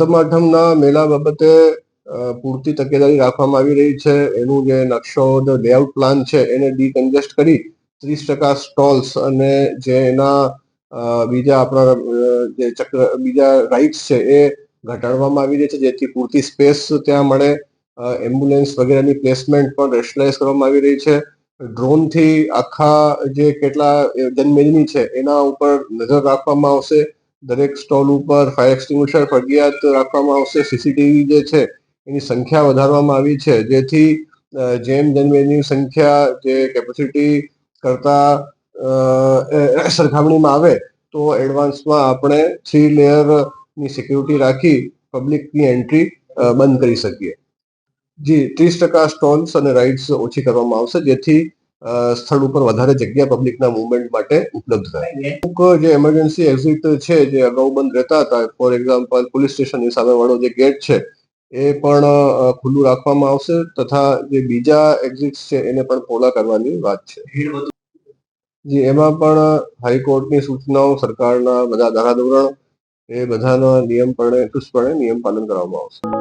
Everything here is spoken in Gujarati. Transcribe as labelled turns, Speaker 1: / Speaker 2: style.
Speaker 1: સાતમ આઠમના મેળા બાબતે પૂરતી તકેદારી રાખવામાં આવી રહી છે. એનું જે નકશો લેઆઉટ પ્લાન છે એને ડીકન્જેસ્ટ કરી 30% સ્ટોલ્સ અને જે એના બીજા આપણા જે બીજા રાઇડ્સ છે એ ઘટાડવામાં આવી રહી છે, જેથી પૂરતી સ્પેસ ત્યાં મળે. એમ્બ્યુલન્સ વગેરેની પ્લેસમેન્ટ પણ રેશનલાઇઝ કરવામાં આવી રહી છે. ડ્રોનથી આખા જે કેટલા જનમેદની છે એના ઉપર નજર રાખવામાં આવશે. દરેક સ્ટોલ ઉપર ફાયર એક્સટિંગ્વિશર ફરજિયાત રાખવામાં આવશે. સીસીટીવી જે છે એની સંખ્યા વધારવામાં આવી છે, જેથી જેમ જનમેદનીની સંખ્યા જે કેપેસિટી કરતા સરખામણીમાં આવે તો એડવાન્સમાં આપણે 3 લેયરની સિક્યુરિટી રાખી પબ્લિકની એન્ટ્રી બંધ કરી શકીએ. જી, 30% સ્ટોલ્સ અને રાઇડ્સ ઓછી કરવામાં આવશે, જેથી સ્થળ ઉપર વધારે જગ્યા પબ્લિકના મૂવમેન્ટ માટે ઉપલબ્ધ થાય. અમુક જે એમરજન્સી એક્ઝિટ છે જે અગાઉ બંધ રહેતા હતા, ફોર એક્ઝામ્પલ પોલીસ સ્ટેશનની સામેવાળો જે ગેટ છે એ પણ ખુલ્લું રાખવામાં આવશે, તથા જે બીજા એક્ઝિટ્સ છે એને પણ પહોળા કરવાની વાત છે. જી, એમાં પણ હાઈકોર્ટની સૂચનાઓ, સરકારના બધા ધારાધોરણ એ બધાના ચુસ્તપણે નિયમ પાલન કરવામાં આવશે.